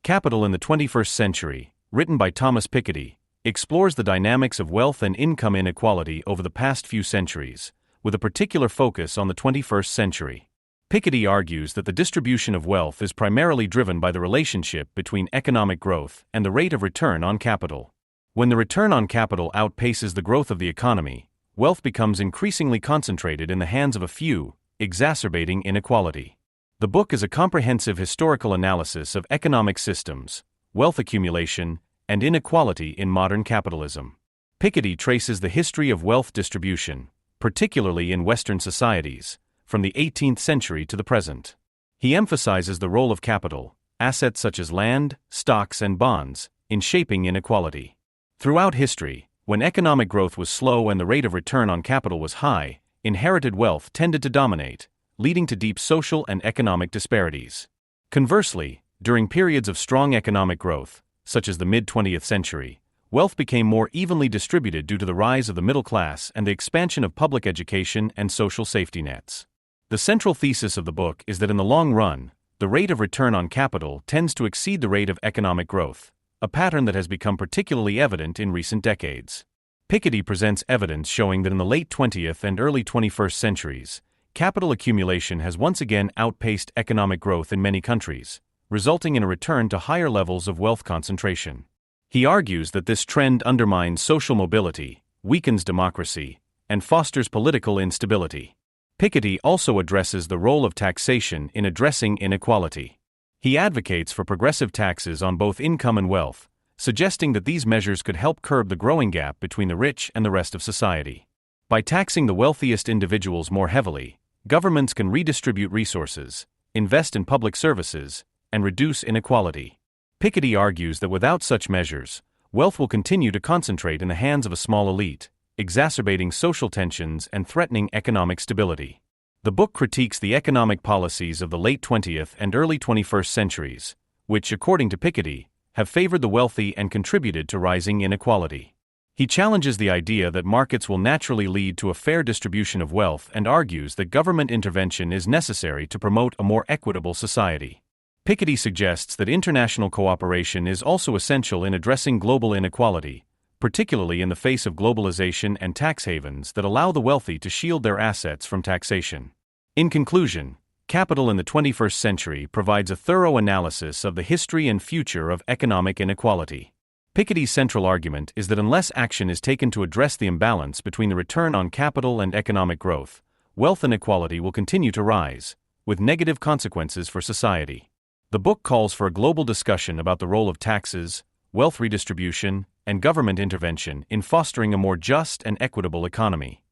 Capital in the 21st Century, written by Thomas Piketty, explores the dynamics of wealth and income inequality over the past few centuries, with a particular focus on the 21st century. Piketty argues that the distribution of wealth is primarily driven by the relationship between economic growth and the rate of return on capital. When the return on capital outpaces the growth of the economy, wealth becomes increasingly concentrated in the hands of a few, exacerbating inequality. The book is a comprehensive historical analysis of economic systems, wealth accumulation, and inequality in modern capitalism. Piketty traces the history of wealth distribution, particularly in Western societies, from the 18th century to the present. He emphasizes the role of capital, assets such as land, stocks, and bonds, in shaping inequality. Throughout history, when economic growth was slow and the rate of return on capital was high, inherited wealth tended to dominate, leading to deep social and economic disparities. Conversely, during periods of strong economic growth, such as the mid-20th century, wealth became more evenly distributed due to the rise of the middle class and the expansion of public education and social safety nets. The central thesis of the book is that in the long run, the rate of return on capital tends to exceed the rate of economic growth, a pattern that has become particularly evident in recent decades. Piketty presents evidence showing that in the late 20th and early 21st centuries, capital accumulation has once again outpaced economic growth in many countries, resulting in a return to higher levels of wealth concentration. He argues that this trend undermines social mobility, weakens democracy, and fosters political instability. Piketty also addresses the role of taxation in addressing inequality. He advocates for progressive taxes on both income and wealth, suggesting that these measures could help curb the growing gap between the rich and the rest of society. By taxing the wealthiest individuals more heavily, governments can redistribute resources, invest in public services, and reduce inequality. Piketty argues that without such measures, wealth will continue to concentrate in the hands of a small elite, exacerbating social tensions and threatening economic stability. The book critiques the economic policies of the late 20th and early 21st centuries, which, according to Piketty, have favored the wealthy and contributed to rising inequality. He challenges the idea that markets will naturally lead to a fair distribution of wealth and argues that government intervention is necessary to promote a more equitable society. Piketty suggests that international cooperation is also essential in addressing global inequality, particularly in the face of globalization and tax havens that allow the wealthy to shield their assets from taxation. In conclusion, Capital in the 21st Century provides a thorough analysis of the history and future of economic inequality. Piketty's central argument is that unless action is taken to address the imbalance between the return on capital and economic growth, wealth inequality will continue to rise, with negative consequences for society. The book calls for a global discussion about the role of taxes, wealth redistribution, and government intervention in fostering a more just and equitable economy.